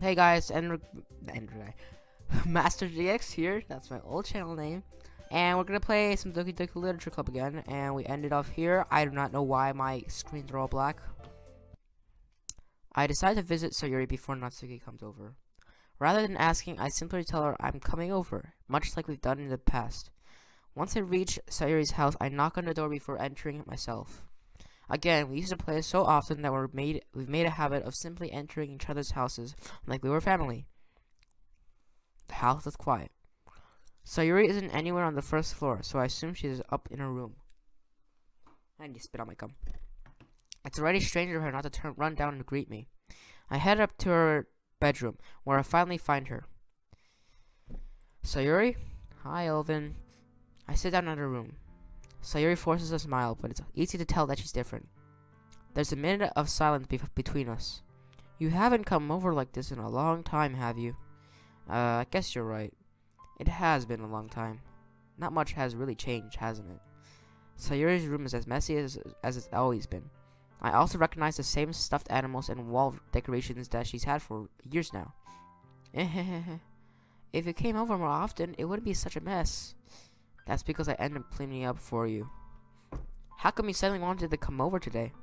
Hey guys, MasterGX here. That's my old channel name, and we're gonna play some Doki Doki Literature Club again. And we ended off here. I do not know why my screens are all black. I decided to visit Sayuri before Natsuki comes over. Rather than asking, I simply tell her I'm coming over, much like we've done in the past. Once I reach Sayuri's house, I knock on the door before entering it myself. Again, we used to play so often that we've made a habit of simply entering each other's houses like we were family. The house is quiet. Sayuri isn't anywhere on the first floor, so I assume she's up in her room. I need to spit on my gum. It's already strange of her not to run down and greet me. I head up to her bedroom, where I finally find her. Sayuri? Hi, Elvin. I sit down in her room. Sayuri forces a smile, but it's easy to tell that she's different. There's a minute of silence between us. You haven't come over like this in a long time, have you? I guess you're right. It has been a long time. Not much has really changed, hasn't it? Sayuri's room is as messy as it's always been. I also recognize the same stuffed animals and wall decorations that she's had for years now. If you came over more often, it wouldn't be such a mess. That's because I ended up cleaning up for you. How come you suddenly wanted to come over today?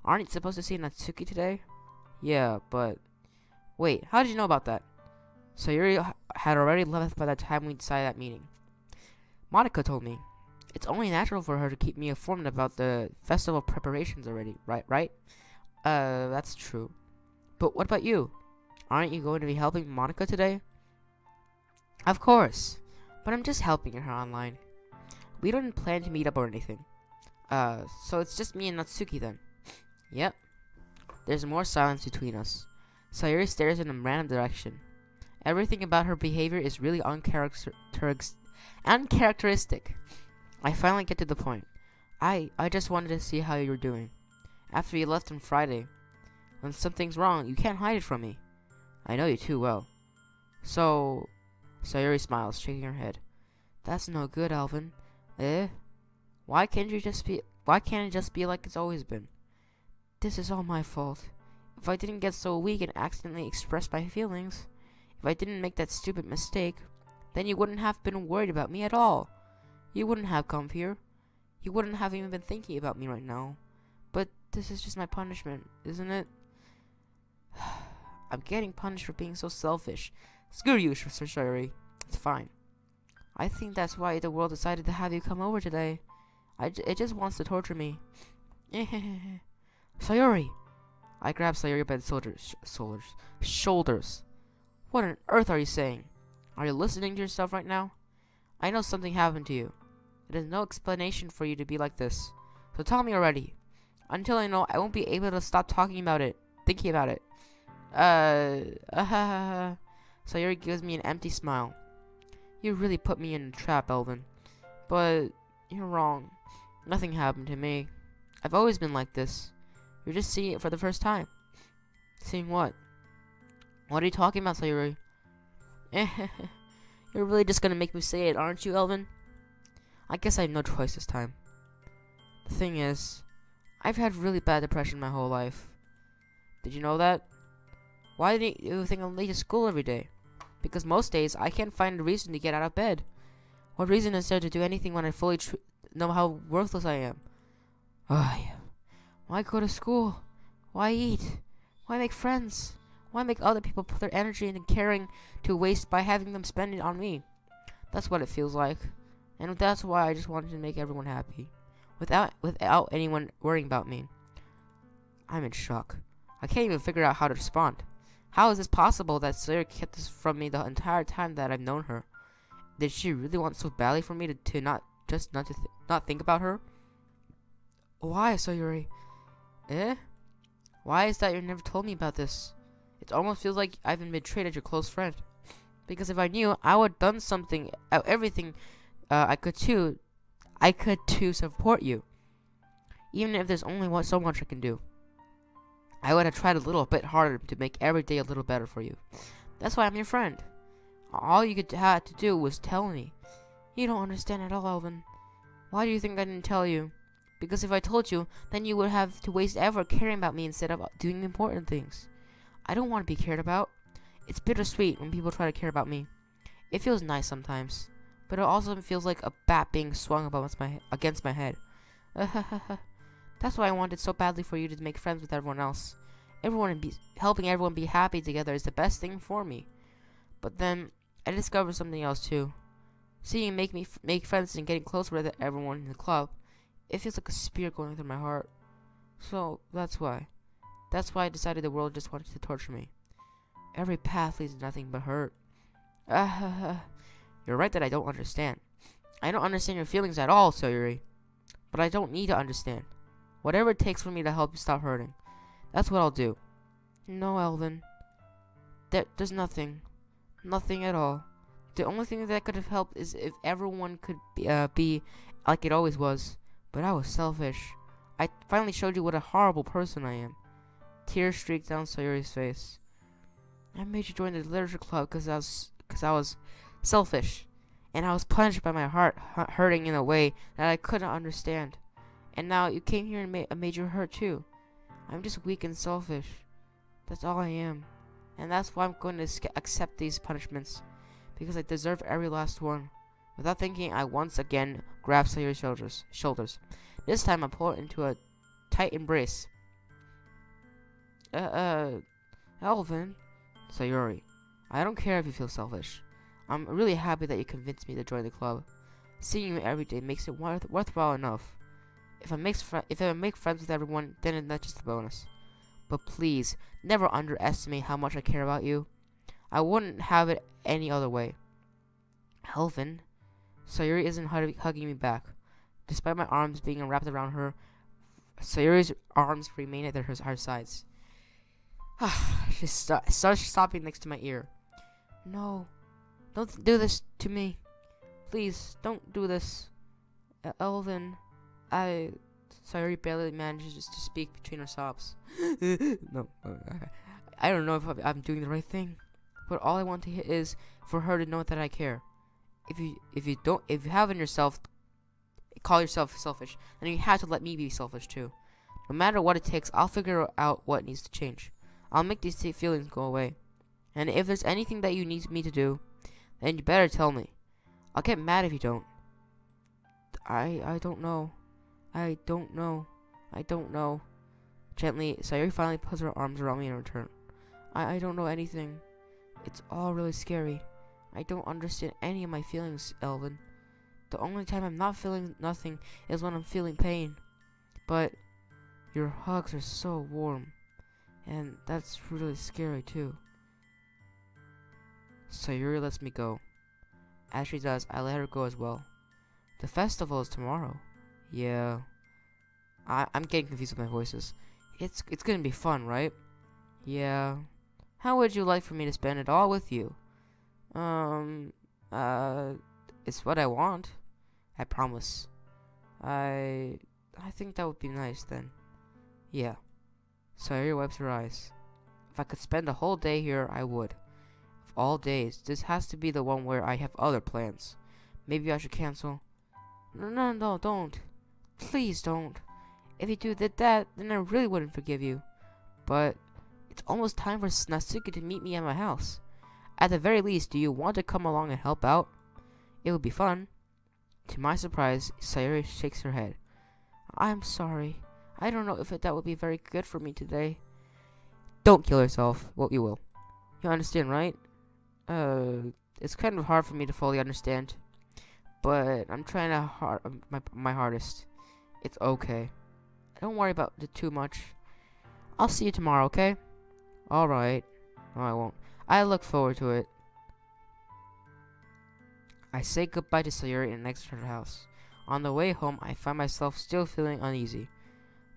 Aren't you supposed to see Natsuki today? Yeah, but... Wait, how did you know about that? Sayuri had already left by the time we decided that meeting. Monica told me. It's only natural for her to keep me informed about the festival preparations already, right? That's true. But what about you? Aren't you going to be helping Monica today? Of course. But I'm just helping her online. We don't plan to meet up or anything. So it's just me and Natsuki then. Yep. There's more silence between us. Sayuri stares in a random direction. Everything about her behavior is really uncharacteristic. I finally get to the point. I just wanted to see how you were doing. After you left on Friday. When something's wrong, you can't hide it from me. I know you too well. So... Sayuri smiles, shaking her head. That's no good, Alvin. Why can't it just be like it's always been? This is all my fault. If I didn't get so weak and accidentally express my feelings, if I didn't make that stupid mistake, then you wouldn't have been worried about me at all. You wouldn't have come here. You wouldn't have even been thinking about me right now. But this is just my punishment, isn't it? I'm getting punished for being so selfish. Screw you, Sayuri. It's fine. I think that's why the world decided to have you come over today. It just wants to torture me. Sayuri! I grab Sayuri by the shoulders. What on earth are you saying? Are you listening to yourself right now? I know something happened to you. There's no explanation for you to be like this. So tell me already. Until I know, I won't be able to stop thinking about it. Sayuri gives me an empty smile. You really put me in a trap, Elvin. But you're wrong. Nothing happened to me. I've always been like this. You're just seeing it for the first time. Seeing what? What are you talking about, Sayuri? You're really just gonna make me say it, aren't you, Elvin? I guess I have no choice this time. The thing is, I've had really bad depression my whole life. Did you know that? Why do you think I'm late to school every day? Because most days, I can't find a reason to get out of bed. What reason is there to do anything when I fully know how worthless I am? Why go to school? Why eat? Why make friends? Why make other people put their energy into caring to waste by having them spend it on me? That's what it feels like. And that's why I just wanted to make everyone happy. Without anyone worrying about me. I'm in shock. I can't even figure out how to respond. How is this possible that Sayuri kept this from me the entire time that I've known her? Did she really want so badly for me to not think about her? Why, Sayuri? Why is that you never told me about this? It almost feels like I've been betrayed as your close friend. Because if I knew, I would have done something, everything I could to support you. Even if there's only so much I can do. I would have tried a little bit harder to make every day a little better for you. That's why I'm your friend. All you had to do was tell me. You don't understand at all, Elvin. Why do you think I didn't tell you? Because if I told you, then you would have to waste ever caring about me instead of doing important things. I don't want to be cared about. It's bittersweet when people try to care about me. It feels nice sometimes, but it also feels like a bat being swung against my head. That's why I wanted so badly for you to make friends with everyone else. Helping everyone be happy together is the best thing for me. But then I discovered something else too. Seeing you make friends and getting closer with everyone in the club, it feels like a spear going through my heart. So that's why. That's why I decided the world just wanted to torture me. Every path leads to nothing but hurt. You're right that I don't understand. I don't understand your feelings at all, Sayuri. But I don't need to understand. Whatever it takes for me to help you stop hurting. That's what I'll do. No, Elvin. There's nothing. Nothing at all. The only thing that could have helped is if everyone could be like it always was. But I was selfish. I finally showed you what a horrible person I am. Tears streaked down Sayuri's face. I made you join the literature club because I was selfish. And I was punished by my heart hurting in a way that I couldn't understand. And now you came here and made you hurt too. I'm just weak and selfish. That's all I am. And that's why I'm going to accept these punishments. Because I deserve every last one. Without thinking, I once again grabbed Sayuri's shoulders. This time I pulled her into a tight embrace. Elvin. Sayuri, I don't care if you feel selfish. I'm really happy that you convinced me to join the club. Seeing you every day makes it worthwhile enough. If I make friends with everyone, then that's just a bonus. But please, never underestimate how much I care about you. I wouldn't have it any other way. Elvin, Sayuri isn't hugging me back. Despite my arms being wrapped around her, Sayuri's arms remain at her sides. She starts stopping next to my ear. No, don't do this to me. Please, don't do this. Elvin, Sayuri barely manages to speak between her sobs. No, I don't know if I'm doing the right thing, but all I want to hear is for her to know that I care. If you haven't yourself, call yourself selfish, then you have to let me be selfish too. No matter what it takes, I'll figure out what needs to change. I'll make these feelings go away. And if there's anything that you need me to do, then you better tell me. I'll get mad if you don't. I don't know. I don't know. I don't know. Gently, Sayuri finally puts her arms around me in return. I don't know anything. It's all really scary. I don't understand any of my feelings, Elvin. The only time I'm not feeling nothing is when I'm feeling pain. But your hugs are so warm. And that's really scary too. Sayuri lets me go. As she does, I let her go as well. The festival is tomorrow. Yeah. I'm getting confused with my voices. It's gonna be fun, right? Yeah. How would you like for me to spend it all with you? It's what I want. I promise. I think that would be nice then. Yeah. Sayuri wipes her eyes. If I could spend a whole day here, I would. Of all days, this has to be the one where I have other plans. Maybe I should cancel. No, don't. Please don't. If you did that, then I really wouldn't forgive you. But it's almost time for Natsuki to meet me at my house. At the very least, do you want to come along and help out? It would be fun. To my surprise, Sayuri shakes her head. I'm sorry. I don't know if that would be very good for me today. Don't kill yourself. Well, you will. You understand, right? It's kind of hard for me to fully understand. But I'm trying my hardest. It's okay. Don't worry about it too much. I'll see you tomorrow, okay? Alright. No, I won't. I look forward to it. I say goodbye to Sayuri and exit her house. On the way home, I find myself still feeling uneasy.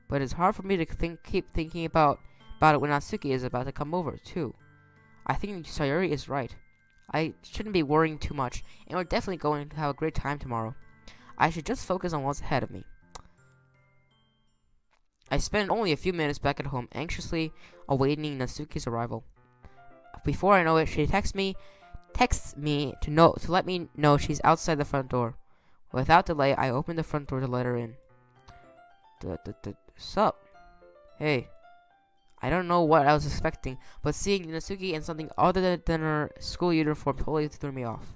But it's hard for me to keep thinking about it when Natsuki is about to come over, too. I think Sayuri is right. I shouldn't be worrying too much, and we're definitely going to have a great time tomorrow. I should just focus on what's ahead of me. I spend only a few minutes back at home, anxiously awaiting Natsuki's arrival. Before I know it, she texts me to let me know she's outside the front door. Without delay, I open the front door to let her in. Sup? Hey. I don't know what I was expecting, but seeing Natsuki in something other than her school uniform totally threw me off.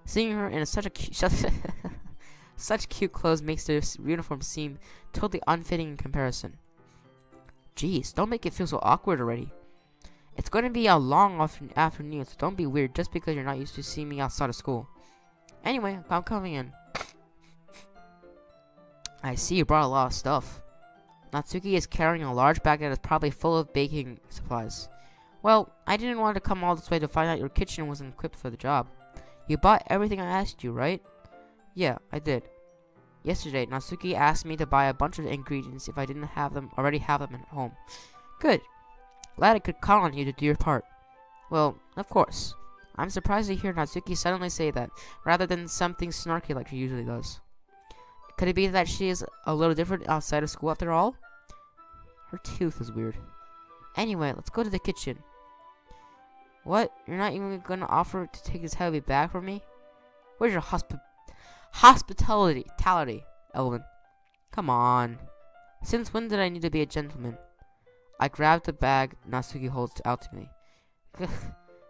Seeing her in such cute clothes makes the uniform seem totally unfitting in comparison. Jeez, don't make it feel so awkward already. It's going to be a long afternoon, so don't be weird just because you're not used to seeing me outside of school. Anyway, I'm coming in. I see you brought a lot of stuff. Natsuki is carrying a large bag that is probably full of baking supplies. Well, I didn't want to come all this way to find out your kitchen wasn't equipped for the job. You bought everything I asked you, right? Yeah, I did. Yesterday, Natsuki asked me to buy a bunch of ingredients if I didn't already have them at home. Good. Glad I could count on you to do your part. Well, of course. I'm surprised to hear Natsuki suddenly say that, rather than something snarky like she usually does. Could it be that she is a little different outside of school after all? Her tooth is weird. Anyway, let's go to the kitchen. What? You're not even gonna offer to take this heavy bag from me? Where's your hospitality, Elvin? Come on. Since when did I need to be a gentleman? I grabbed the bag Natsuki holds out to me.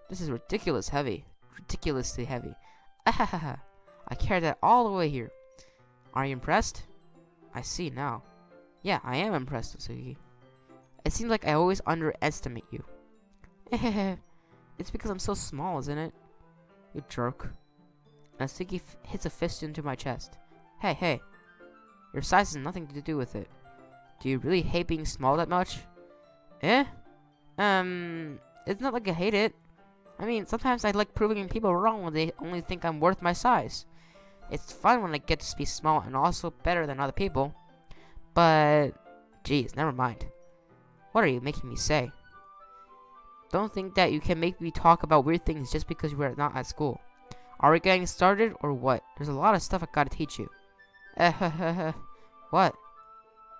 This is ridiculously heavy. Ahahaha. I carried that all the way here. Are you impressed? I see now. Yeah, I am impressed, Natsuki. It seems like I always underestimate you. It's because I'm so small, isn't it? You jerk. Natsuki hits a fist into my chest. Hey. Your size has nothing to do with it. Do you really hate being small that much? It's not like I hate it. I mean, sometimes I like proving people wrong when they only think I'm worth my size. It's fun when I get to be small and also better than other people. But, geez, never mind. What are you making me say? Don't think that you can make me talk about weird things just because you are not at school. Are we getting started or what? There's a lot of stuff I gotta teach you. What?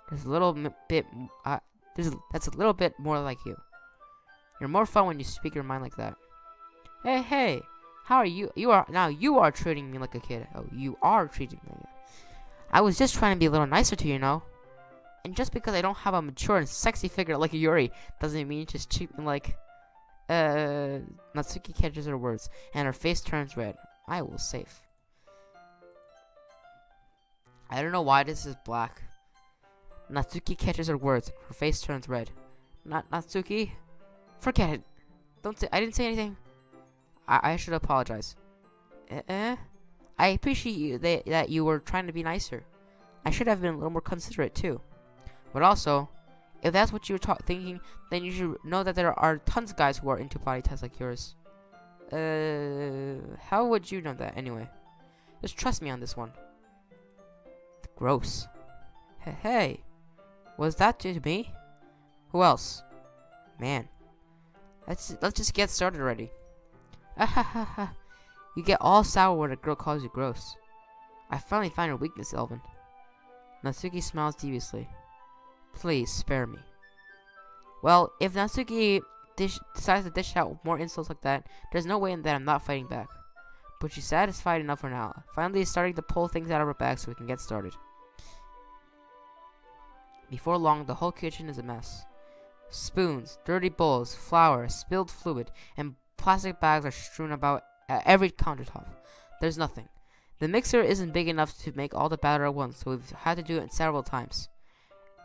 There's a little bit. That's a little bit more like you. You're more fun when you speak your mind like that. Hey. How are you? You are treating me like a kid. Oh, you are treating me like that. I was just trying to be a little nicer to you, know? And just because I don't have a mature and sexy figure like Yuri doesn't mean you just treat me like... Natsuki catches her words, and her face turns red. I will save. I don't know why this is black. Natsuki catches her words. Her face turns red. Natsuki? Forget it. I didn't say anything. I should apologize. I appreciate that you were trying to be nicer. I should have been a little more considerate too. But also, if that's what you were thinking, then you should know that there are tons of guys who are into body types like yours. How would you know that anyway? Just trust me on this one. Gross. Hey, was that to me? Who else? Man, let's just get started already. You get all sour when a girl calls you gross. I finally find her weakness, Elvin. Natsuki smiles deviously. Please spare me. Well, if Natsuki decides to dish out more insults like that, there's no way that I'm not fighting back. But she's satisfied enough for now. Finally starting to pull things out of her bag so we can get started. Before long, the whole kitchen is a mess. Spoons, dirty bowls, flour, spilled fluid, and plastic bags are strewn about at every countertop. There's nothing. The mixer isn't big enough to make all the batter at once, so we've had to do it several times.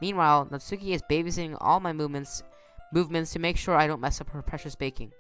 Meanwhile, Natsuki is babysitting all my movements to make sure I don't mess up her precious baking.